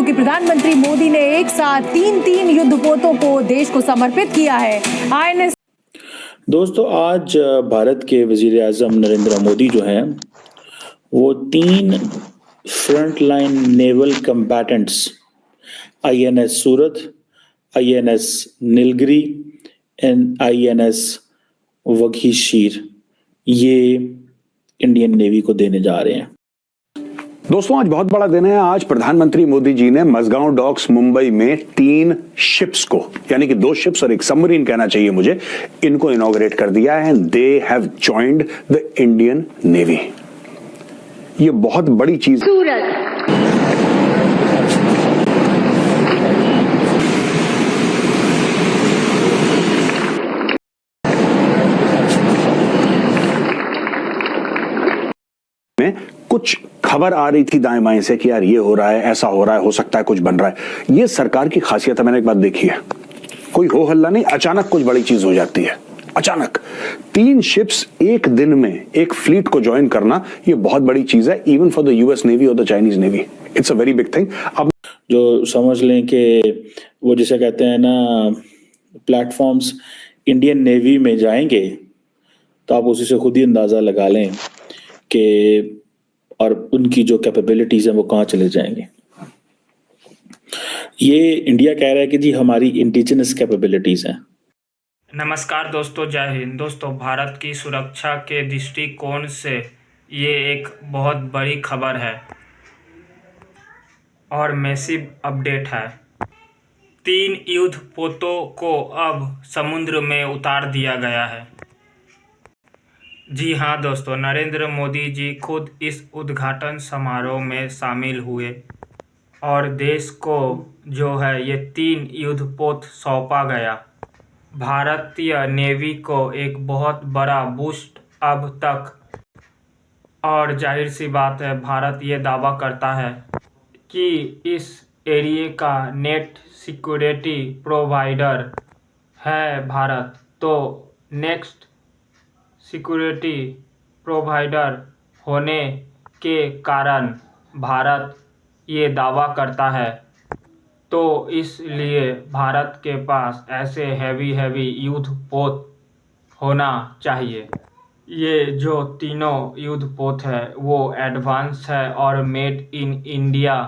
क्योंकि प्रधानमंत्री मोदी ने एक साथ तीन युद्धपोतों को देश को समर्पित किया है। आईएनएस दोस्तों, आज भारत के वजीर आज़म नरेंद्र मोदी जो हैं वो 3 front line naval combatants INS Surat, INS Nilgiri and INS Vaghsheer ये इंडियन नेवी को देने जा रहे हैं। दोस्तों, आज बहुत बड़ा दिन है। आज प्रधानमंत्री मोदी जी ने मझगांव डॉक्स मुंबई में 3 शिप्स को, यानी कि 2 शिप्स और एक सबमरीन कहना चाहिए मुझे, इनको इनॉग्रेट कर दिया है। They have joined the Indian navy. ये बहुत बड़ी चीज में कुछ खबर आ रही थी दाएं बाएं से कि यार ये हो रहा है, ऐसा हो रहा है, हो सकता है कुछ बन रहा है। ये सरकार की खासियत है। मैंने एक बात देखी है, कोई हो हल्ला नहीं, अचानक कुछ बड़ी चीज हो जाती है। अचानक 3 शिप्स एक दिन में एक फ्लीट को ज्वाइन करना, ये बहुत बड़ी चीज है, even for the US navy और the Chinese navy. It's a very big thing. अब जो समझ लें कि वो जिसे कहते हैं ना, प्लेटफॉर्म्स इंडियन नेवी में जाएंगे, तो आप उसी से खुद ही अंदाजा लगा लें कि और उनकी जो कैपेबिलिटीज हैं वो कहाँ चले जाएंगे। ये इंडिया कह रहा है कि जी हमारी इंडिजिनस कैपेबिलिटीज हैं। नमस्कार दोस्तों, जय हिंद। दोस्तों, भारत की सुरक्षा के दृष्टिकोण से ये एक बहुत बड़ी खबर है और मैसिव अपडेट है। 3 युद्धपोतों को अब समुद्र में उतार दिया गया है। जी हाँ दोस्तों, नरेंद्र मोदी जी खुद इस उद्घाटन समारोह में शामिल हुए और देश को जो है ये 3 युद्धपोत सौंपा गया। भारतीय नेवी को एक बहुत बड़ा बूस्ट अब तक। और जाहिर सी बात है, भारत ये दावा करता है कि इस एरिया का नेट सिक्योरिटी प्रोवाइडर है भारत। तो नेक्स्ट सिक्योरिटी प्रोवाइडर होने के कारण भारत ये दावा करता है, तो इसलिए भारत के पास ऐसे हैवी युद्धपोत होना चाहिए। ये जो तीनों युद्धपोत है वो एडवांस है और मेड इन इंडिया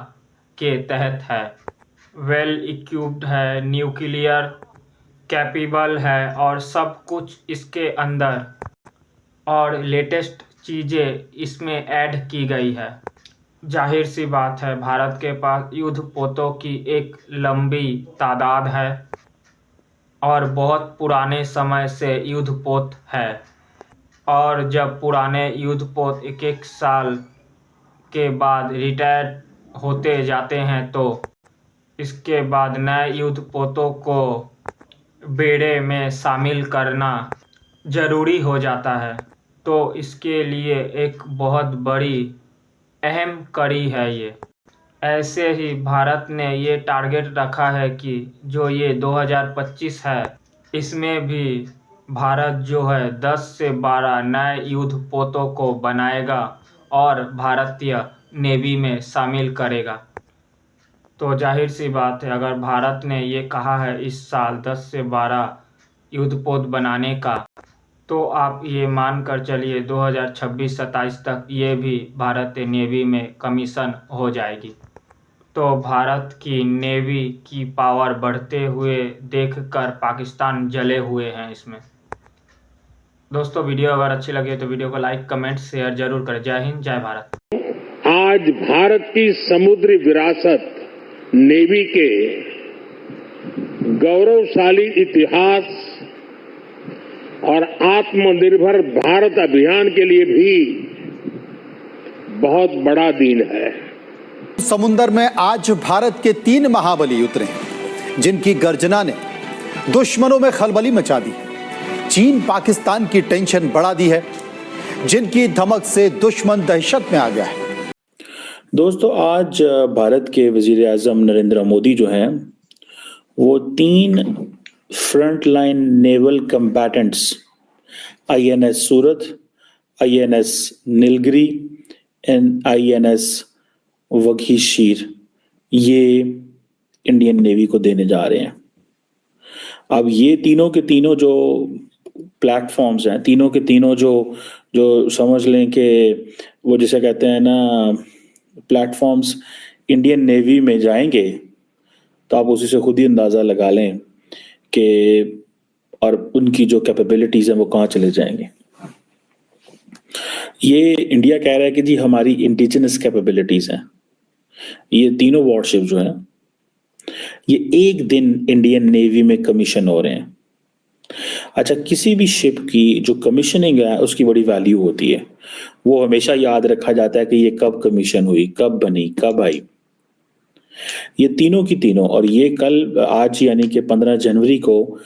के तहत है, वेल इक्विप्ड है, न्यूक्लियर कैपेबल है और सब कुछ इसके अंदर, और लेटेस्ट चीज़ें इसमें ऐड की गई है। जाहिर सी बात है, भारत के पास युद्धपोतों की एक लंबी तादाद है और बहुत पुराने समय से युद्धपोत है। और जब पुराने युद्धपोत एक साल के बाद रिटायर होते जाते हैं, तो इसके बाद नए युद्धपोतों को बेड़े में शामिल करना ज़रूरी हो जाता है। तो इसके लिए एक बहुत बड़ी अहम कड़ी है ये। ऐसे ही भारत ने ये टारगेट रखा है कि जो ये 2025 है, इसमें भी भारत जो है 10 से 12 नए युद्धपोतों को बनाएगा और भारतीय नेवी में शामिल करेगा। तो जाहिर सी बात है, अगर भारत ने ये कहा है इस साल 10 से 12 युद्धपोत बनाने का, तो आप ये मान कर चलिए 2026-27 तक ये भी भारतीय नेवी में कमीशन हो जाएगी। तो भारत की नेवी की पावर बढ़ते हुए देखकर पाकिस्तान जले हुए हैं इसमें। दोस्तों, वीडियो अगर अच्छी लगे तो वीडियो को लाइक, कमेंट, शेयर जरूर करें। जय हिंद, जय भारत। आज भारत की समुद्री विरासत, नेवी के गौरवशाली इतिहास और आत्मनिर्भर भारत अभियान के लिए भी बहुत बड़ा दिन है। समुद्र में आज भारत के 3 महाबली उतरे हैं, जिनकी गर्जना ने दुश्मनों में खलबली मचा दी। चीन पाकिस्तान की टेंशन बढ़ा दी है, जिनकी धमक से दुश्मन दहशत में आ गया है। दोस्तों, आज भारत के वजीर आज़म नरेंद्र मोदी जो हैं वो 3 front line naval combatants INS Surat, INS Nilgiri and INS Vaghsheer ये इंडियन नेवी को देने जा रहे हैं। अब ये तीनों के तीनों जो प्लेटफॉर्म्स हैं, तीनों के तीनों जो समझ लें कि वो जिसे कहते हैं ना प्लेटफॉर्म्स इंडियन नेवी में जाएंगे, तो आप उसी से खुद ही अंदाज़ा लगा लें कि और उनकी जो कैपेबिलिटीज़ हैं वो कहाँ चले जाएंगे। ये इंडिया कह रहा है कि जी हमारी इंडिजिनस कैपेबिलिटीज़ हैं। ये तीनों वॉरशिप जो हैं ये एक दिन इंडियन नेवी में कमीशन हो रहे हैं। अच्छा, किसी भी शिप की जो कमीशनिंग है उसकी बड़ी वैल्यू होती है। वो हमेशा याद रखा जाता है कि ये कब कमीशन हुई, कब बनी, कब आई। ये तीनों की तीनों, और ये कल आज यानी कि 15 जनवरी को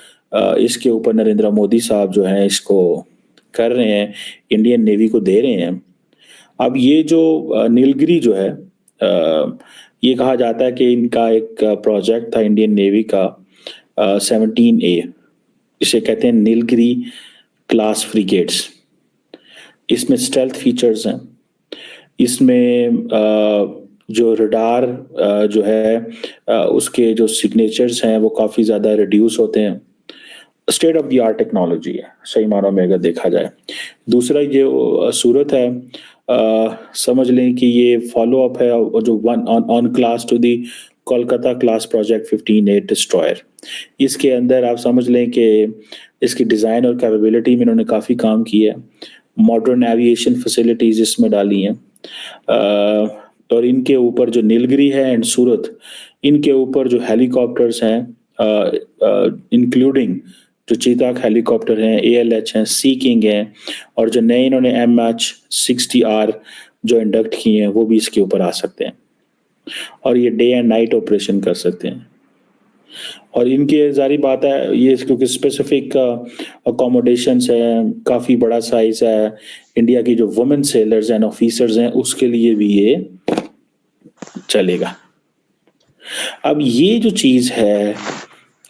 इसके ऊपर नरेंद्र मोदी साहब जो है इसको कर रहे हैं, इंडियन नेवी को दे रहे हैं। अब ये जो नीलगिरी जो है ये कहा जाता है कि इनका एक प्रोजेक्ट था इंडियन नेवी का 17A, इसे कहते हैं नीलगिरी क्लास फ्रिगेट्स। इसमें स्टेल्थ फीचर्स हैं, इसमें जो रडार जो है उसके जो सिग्नेचर्स हैं वो काफ़ी ज़्यादा रिड्यूस होते हैं। State of the art technology है सही मानों में अगर देखा जाए। दूसरा ये सूरत है, समझ लें कि ये फॉलो अप है जो on class to the Kolkata class project 15A destroyer. इसके अंदर आप समझ लें कि इसकी डिज़ाइन और कैपेबिलिटी में इन्होंने काफ़ी काम किया है। मॉडर्न एविएशन फैसिलिटीज़ इसमें डाली हैं, और इनके ऊपर जो नीलगिरी है एंड सूरत, इनके ऊपर जो हेलीकॉप्टर्स हैं इंक्लूडिंग जो चीताक हेलीकॉप्टर हैं, ALH हैं, सी किंग हैं, और जो नए इन्होंने MH-60R जो इंडक्ट किए हैं वो भी इसके ऊपर आ सकते हैं, और ये डे एंड नाइट ऑपरेशन कर सकते हैं। और इनके जारी बात है ये क्योंकि स्पेसिफिक अकोमोडेशंस हैं, काफ़ी बड़ा साइज है, इंडिया की जो वुमेन सेलर्स एंड ऑफिसर्स हैं उसके लिए भी ये चलेगा। अब ये जो चीज़ है,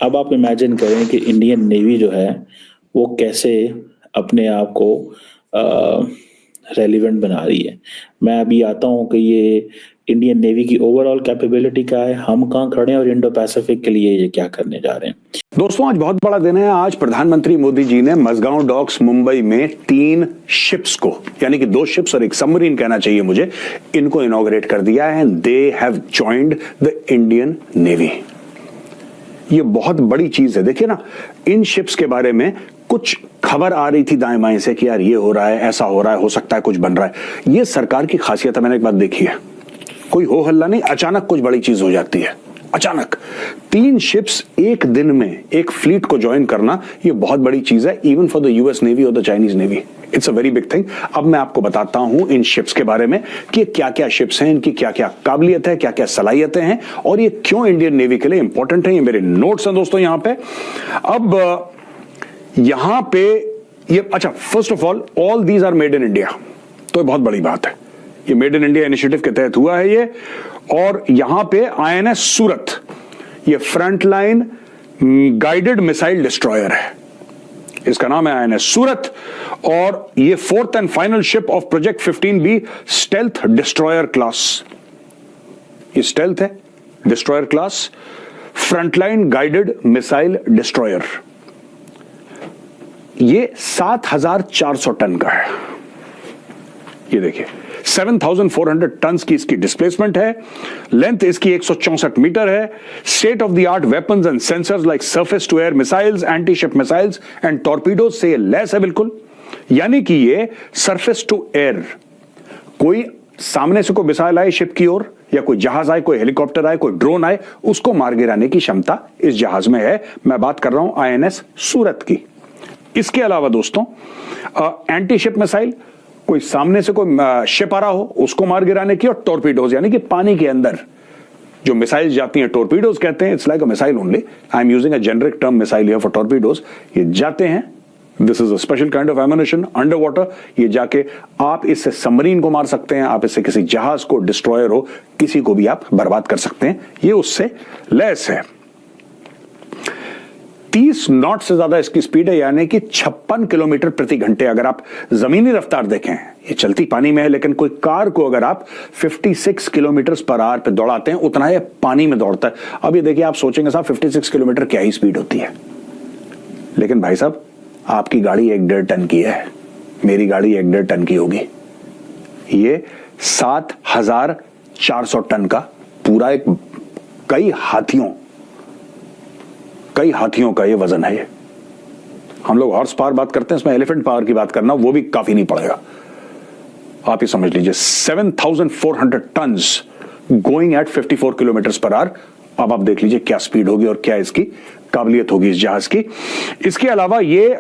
अब आप इमेजिन करें कि इंडियन नेवी जो है वो कैसे अपने आप को रेलिवेंट बना रही है। मैं अभी आता हूँ कि ये इंडियन नेवी की ओवरऑल कैपेबिलिटी क्या है, हम कहाँ खड़े हैं और इंडो पैसिफिक के लिए ये क्या करने जा रहे हैं। दोस्तों, आज बहुत बड़ा दिन है। आज प्रधानमंत्री मोदी जी ने मझगांव डॉक्स मुंबई में 3 शिप्स को, यानी कि 2 शिप्स और एक सबमरीन कहना चाहिए मुझे, इनको इनॉग्रेट कर दिया है। They have joined the Indian navy. ये बहुत बड़ी चीज है। देखिए ना, इन शिप्स के बारे में कुछ खबर आ रही थी दाएं बाएं से कि यार ये हो रहा है, ऐसा हो रहा है, हो सकता है कुछ बन रहा है। ये सरकार की खासियत है। मैंने एक बात देखी है, कोई हो हल्ला नहीं, अचानक कुछ बड़ी चीज हो जाती है। अचानक 3 शिप्स एक दिन में एक फ्लीट को ज्वाइन करना, ये बहुत बड़ी चीज है, even for the US navy और the Chinese navy. It's a very big thing. अब मैं आपको बताता हूं इन शिप्स के बारे में कि क्या क्या शिप्स हैं, इनकी क्या क्या काबिलियत है, क्या क्या सलाहियतें हैं, और ये क्यों इंडियन नेवी के लिए इंपॉर्टेंट है। ये मेरे नोट्स हैं दोस्तों यहां पे। अब यहां पे ये, अच्छा, first of all these are made in India, तो बहुत बड़ी बात है। ये मेड इन इंडिया इनिशिएटिव के तहत हुआ है ये। और यहां पे INS सूरत, ये फ्रंटलाइन गाइडेड मिसाइल डिस्ट्रॉयर है, इसका नाम है INS सूरत, और ये 4th and final ship of project 15B stealth destroyer class. ये स्टेल्थ है, destroyer class, frontline guided missile destroyer. ये 7400 टन का है। ये देखिए 7400 टन की इसकी डिस्प्लेसमेंट है। लेंथ इसकी 164 मीटर है। State of the art weapons and sensors like surface to air missiles, anti ship missiles and torpedoes से लैस है बिल्कुल। यानी कि ये सरफेस टू एयर, कोई सामने से कोई मिसाइल आए शिप की ओर, या कोई जहाज आए, कोई हेलीकॉप्टर आए, कोई ड्रोन आए, उसको मार गिराने की क्षमता इस जहाज में है। मैं बात कर रहा हूं INS सूरत की। इसके अलावा दोस्तों एंटी शिप मिसाइल, कोई सामने से कोई शिप आ रहा हो उसको मार गिराने की, और टॉर्पीडोज यानी कि पानी के अंदर जो मिसाइल जाती हैं, टॉर्पीडोज कहते हैं। It's like a missile only, I am using a generic term missile here for torpedoes. ये जाते हैं, this is a special kind of ammunition under water. ये जाके आप इससे सबमरीन को मार सकते हैं, आप इससे किसी जहाज को, डिस्ट्रॉयर हो, किसी को भी आप बर्बाद कर सकते हैं। ये उससे लैस है। 30 नॉट से ज्यादा इसकी स्पीड है, यानी कि 56 किलोमीटर प्रति घंटे। अगर आप जमीनी रफ्तार देखें, ये चलती पानी में है, लेकिन कोई कार को अगर आप 56 किलोमीटर पर आवर पे दौड़ाते हैं, उतना ये पानी में दौड़ता है। अब ये देखिए, आप सोचेंगे साहब 56 किलोमीटर क्या ही स्पीड होती है, लेकिन भाई साहब आपकी गाड़ी 1.5 टन की है, मेरी गाड़ी 1.5 टन की होगी। ये 7,400 टन का पूरा एक कई हाथियों का ये वजन है। ये हम लोग हॉर्स पावर बात करते हैं, इसमें एलिफेंट पावर की बात करना वो भी काफी नहीं पड़ेगा। आप ये समझ लीजिए 7,400 tons going at 54 kilometer per hour. अब आप देख लीजिए क्या स्पीड होगी और क्या इसकी काबिलियत होगी इस जहाज की। इसके अलावा ये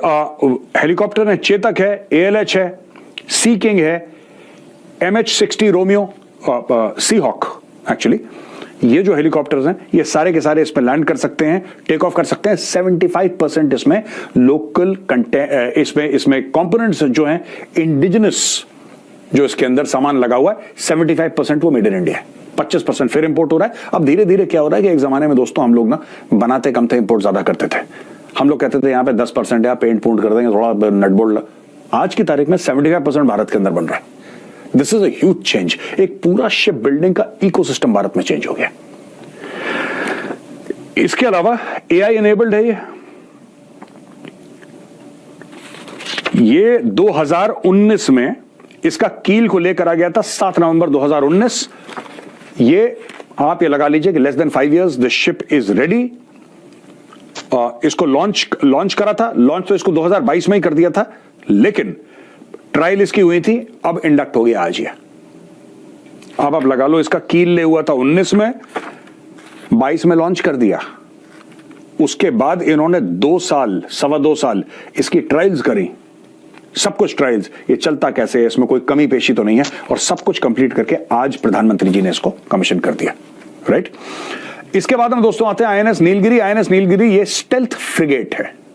हेलीकॉप्टर है, चेतक है, ALH है, सी किंग है, MH-60 रोमियो, सी हॉक। एक्चुअली ये जो हेलीकॉप्टर्स हैं ये सारे के सारे इस पर लैंड कर सकते हैं, टेक ऑफ कर सकते हैं। 75% इसमें लोकल इसमें कंपोनेंट्स जो हैं इंडिजिनस, जो इसके अंदर सामान लगा हुआ है 75% वो मेड इन इंडिया है, 25% फिर इंपोर्ट हो रहा है। अब धीरे धीरे क्या हो रहा है कि एक जमाने में दोस्तों हम लोग ना बनाते कम थे, इंपोर्ट ज्यादा करते थे। हम लोग कहते थे यहाँ पे 10% या पेंट पूंट कर देंगे, थोड़ा नट बोल्ट। आज की तारीख में 75% भारत के अंदर बन रहा है। This is a huge change. एक पूरा शिप बिल्डिंग का इकोसिस्टम भारत में चेंज हो गया। इसके अलावा AI एनेबल्ड है ये 2019 में इसका कील को लेकर आ गया था 7 नवंबर 2019। ये आप ये लगा लीजिए कि less than 5 years the ship is ready. इसको लॉन्च करा था, लॉन्च तो इसको 2022 में ही कर दिया था, लेकिन ट्रायल इसकी हुई थी, अब इंडक्ट हो गया आज ये। अब आप लगा लो, इसका कील ले हुआ था 19 में, 22 में लॉन्च कर दिया। उसके बाद इन्होंने 2 साल, 2.25 साल इसकी ट्रायल्स करी, सब कुछ ट्रायल्स, ये चलता कैसे है, इसमें कोई कमी पेशी तो नहीं है, और सब कुछ कंप्लीट करके आज प्रधानमंत्री जी ने इसको कमीशन कर दिया। राइट। इसके बाद हम दोस्तों आते हैं INS नीलगिरी। INS नीलगिरी ये स्टेल्थ फ्रिगेट है।